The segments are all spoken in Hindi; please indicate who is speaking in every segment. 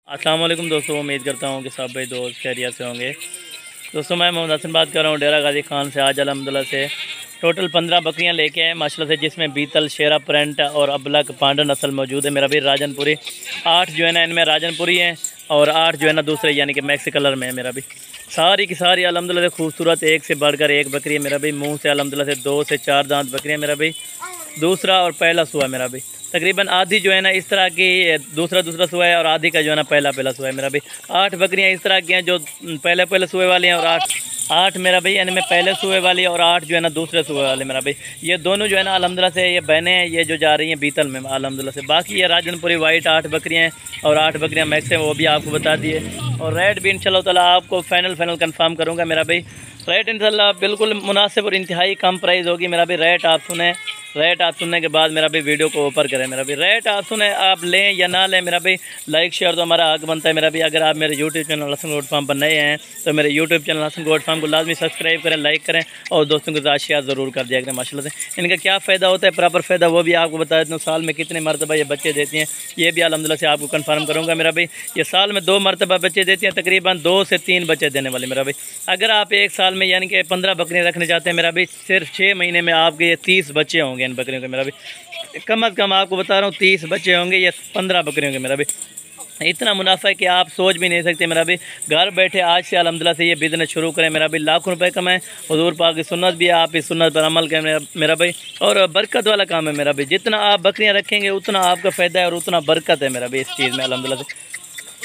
Speaker 1: अस्सलाम वालेकुम दोस्तों, उम्मीद करता हूँ कि सब भाई दोस्त खैरियत से होंगे। दोस्तों मैं मोहम्मद हसन बात कर रहा हूँ डेरा गाजी खान से। आज अल्हम्दुलिल्लाह से टोटल 15 बकरियाँ लेके आए माशाल्लाह से, जिसमें बीतल, शेरा, प्रेंट और अबलक, पांडा नस्ल मौजूद है मेरा भी। राजनपुरी 8 जो है ना इनमें राजनपुरी हैं और 8 जो है ना दूसरे यानी कि मैक्सी कलर में है मेरा भी। सारी की सारी अल्हम्दुलिल्लाह से खूबसूरत, एक से बढ़कर एक बकरी है मेरा भी। मुँह से अल्हम्दुलिल्लाह से 2 से 4 दांत बकरियाँ मेरा भी। दूसरा और पहला सुआ मेरा भी। तकरीबन आधी जो है ना इस तरह की दूसरा सुआ है और आधी का जो है ना पहला सुआ है मेरा भी। 8 बकरियां इस तरह की हैं जो पहले सुए वाली हैं और 8 मेरा भाई यानी में पहले सुए वाली और 8 जो है ना दूसरे सुए वाले मेरा भाई। ये दोनों जो है ना अल्हम्दुलिल्लाह से ये बहनें हैं, ये जो जा रही हैं बीतल में अल्हम्दुलिल्लाह से। बाकी ये राजनपुरी वाइट 8 बकरियाँ हैं और 8 बकरियाँ मैक्स हैं, वो भी आपको बता दिए। और रेट भी इंशाल्लाह ताला आपको फाइनल कंफर्म करूँगा मेरा भाई। रेट इंशाल्लाह बिल्कुल मुनासिब और इंतहाई कम प्राइस होगी मेरा भी। रेट आप सुनने के बाद मेरा भी वीडियो को ऊपर करें मेरा भी। रेट आप सुने, आप लें या ना लें मेरा भी, लाइक शेयर तो हमारा हक बनता है मेरा भी। अगर आप मेरे YouTube channel Hasan goat farm पर नए हैं तो मेरे YouTube channel Hasan goat farm को लाजमी सब्सक्राइब करें, लाइक करें और दोस्तों के साथ शेयर ज़रूर कर दिया करें माशाल्लाह से। इनका क्या फ़ायदा होता है, प्रॉपर फ़ायदा वो भी आपको बता देता हूँ। साल में कितने मरतबा ये बच्चे देती हैं ये भी अल्हम्दुलिल्लाह से आपको कन्फर्म करूँगा मेरा भाई। ये साल में 2 मरतबा बच्चे देती हैं, तकरीबन 2 से 3 बच्चे देने वाले मेरा भाई। अगर आप एक साल में यानी कि 15 बकरियाँ रखने चाहते हैं मेरा भाई, सिर्फ 6 महीने में आपके ये 30 बच्चे होंगे इन बकरियों के मेरा भी। कम अज़ कम आपको बता रहा हूँ 30 बच्चे होंगे ये 15 बकरियों के मेरा भी। इतना मुनाफा है कि आप सोच भी नहीं सकते मेरा भी। घर बैठे आज से अल्हम्दुलिल्लाह से ये बिज़नेस शुरू करें मेरा भी। लाखों रुपए कमाएं। हुजूर पाक की सुन्नत भी है, आप इस सुन्नत पर अमल करें मेरा भाई। और बरकत वाला काम है मेरा भी। जितना आप बकरियां रखेंगे उतना आपका फ़ायदा है और उतना बरकत है मेरा भी इस चीज़ में अल्हम्दुलिल्लाह से।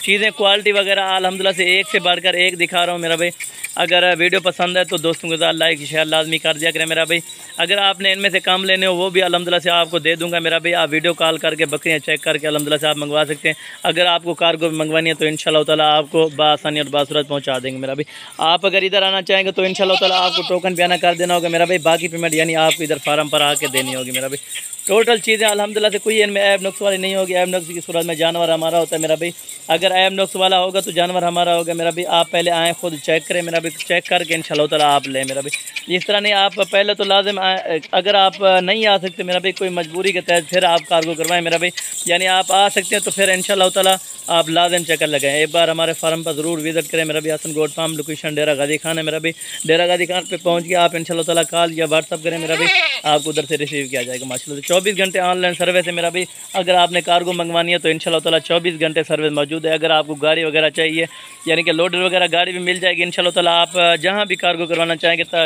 Speaker 1: चीज़ें क्वालिटी वगैरह अल्हम्दुलिल्लाह से एक से बढ़कर एक दिखा रहा हूँ मेरा भाई। अगर वीडियो पसंद है तो दोस्तों के साथ लाइक शेयर लाजमी कर दिया करें मेरा भाई। अगर आपने इनमें से कम लेने हो वो भी अल्हम्दुलिल्लाह से आपको दे दूंगा मेरा भाई। आप वीडियो कॉल करके बकरियां चेक करके अल्हम्दुलिल्लाह से आप मंगवा सकते हैं। अगर आपको कार्गो मंगवानी है तो इंशाल्लाह ताला आपको बासानी और बासूरत पहुँचा देंगे मेरा भाई। आप अगर इधर आना चाहेंगे तो इंशाल्लाह ताला आपको टोकन बयाना कर देना होगा मेरा भाई। बाकी पेमेंट यानी आपको इधर फार्म पर आके देनी होगी मेरा भाई। टोटल चीज़ें अल्हम्दुलिल्लाह से कोई इनमें ऐब नुक्स वाली नहीं होगी। ऐब नुक्स की सूरत में जानवर हमारा होता है मेरा भाई। अगर ऐब नुक्स वाला होगा तो जानवर हमारा होगा मेरा भाई। आप पहले आएँ, खुद चेक करें मेरा भाई, चेक करके इंशाल्लाह ताला आप लें मेरा भाई। इस तरह नहीं, आप पहले तो लाजिम अगर आप नहीं आ सकते मेरा भाई, कोई मजबूरी के तहत फिर आप कार्गो करवाएं मेरा भाई। यानी आप आ सकते हैं तो फिर इंशाल्लाह ताला आप लाजिम चक्कर लगाएं। एक बार हमारे फार्म पर ज़रूर विज़िट करें मेरा भी। हसन गोट फार्म, लोकेशन डेरा गाजी खान है मेरा भी। डेरा गाजी खान पे पहुंच के आप इंशाल्लाह ताला कॉल या व्हाट्सअप करें मेरा भी, आपको उधर से रिसीव किया जाएगा माशाल्लाह। 24 घंटे ऑनलाइन सर्विस है मेरा भी। अगर आपने कार्गो मंगवानी है तो इंशाल्लाह ताला 24 घंटे सर्विस मौजूद है। अगर आपको गाड़ी वगैरह चाहिए यानी कि लोडर वगैरह गाड़ी भी मिल जाएगी इंशाल्लाह ताला। आप जहाँ भी कार्गो करवाना चाहेंगे तो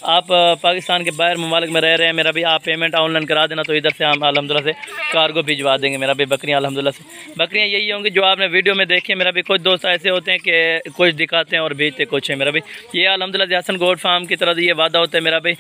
Speaker 1: आप पाकिस्तान के बाहर ममालिक में रह रहे हैं मेरा भी, आप पेमेंट ऑनलाइन करा देना तो इधर से हम अल्हम्दुलिल्लाह से कार्गो भिजवा देंगे मेरा भी। बकरियाँ अल्हम्दुलिल्लाह से बकरियाँ यही होंगी जो आपने वीडियो में देखी मेरा भी। कुछ दोस्त ऐसे होते हैं कि कुछ दिखाते हैं और भेजते कुछ है मेरा भी। ये अल्हम्दुलिल्लाह से हसन गोट फार्म की तरफ ये वादा होता है मेरा भाई।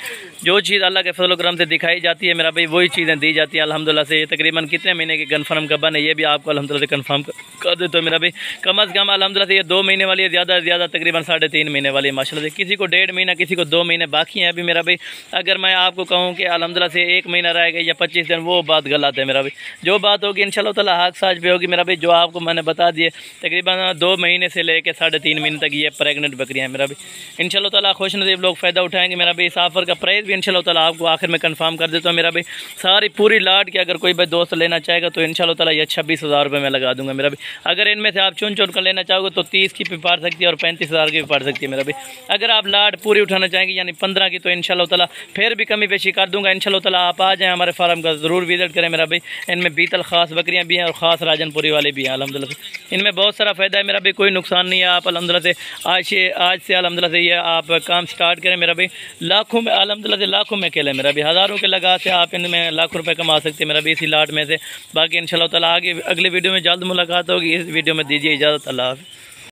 Speaker 1: जो चीज़ अल्लाह के फजल करम से दिखाई जाती है मेरा भाई वही चीज़ें दी जाती हैं अल्हम्दुलिल्लाह से। ये तकरीबन कितने महीने की कन्फर्म कब है ये भी आपको अल्हम्दुलिल्लाह से कन्फर्म कर देते हो मेरा भाई। कम अज़ कम अल्हम्दुलिल्लाह से ये 2 महीने वाली है, ज़्यादा से ज़्यादा तकरीबन 3.5 महीने वाली है माशाल्लाह से। किसी को 1.5 महीना, किसी को 2 महीने बाकी हैं अभी मेरा भाई। अगर मैं आपको कहूँ कि अल्हम्दुलिल्लाह से 1 महीना रह गया या 25 दिन, वो बात गलत है मेरा भाई। जो बात होगी इंशाल्लाह ताला हक साज पे होगी मेरा भाई। जो आपको मैंने बता दिए तकरीबन 2 महीने से लेकर 3.5 महीने तक ये प्रेगनेंट बकरियाँ हैं मेरा भी। इंशाल्लाह ताला खुश नसीब लोग फ़ायदा उठाएंगे मेरा भी। इस ऑफ़र का प्राइस भी इंशाल्लाह ताला आपको आखिर में कंफर्म कर देता हूँ मेरा भी। सारी पूरी लाट के अगर कोई भाई दोस्त लेना चाहेगा तो इंशाल्लाह ताला ये 26,000 रुपये में लगा दूँगा मेरा भी। अगर इनमें से आप चुन कर लेना चाहोगे तो 30 की भी पड़ सकती है और 35,000 की भी पड़ सकती है मेरा भी। अगर आप लाट पूरी उठाना चाहेंगे यानी 15 की तो इंशाल्लाह ताला फिर भी कमी पेशी कर दूँगा इंशाल्लाह ताला। आप आ जाएँ हमारे फार्म का, ज़रूर विजिट करें मेरा भाई। इनमें बीतल ख़ास बकरियाँ भी हैं और ख़ास राजनपुरी वाले भी हैं अल्हम्दुलिल्लाह से। इनमें बहुत सारा फ़ायदा है मेरा भाई, कोई नुकसान नहीं है। आप अल्हम्दुलिल्लाह से आज से अल्हम्दुलिल्लाह से ये आप काम स्टार्ट करें मेरा भाई। लाखों में अल्हम्दुलिल्लाह से लाखों में केले मेरा भी, हज़ारों के लगा से आप इनमें लाखों रुपए कमा सकते हैं मेरा भी इसी लाट में से। बाकी इंशाल्लाह ताला आगे अगली वीडियो में जल्द मुलाकात होगी। इस वीडियो में दीजिए इजाज़त। अल्लाह हाफ़िज़।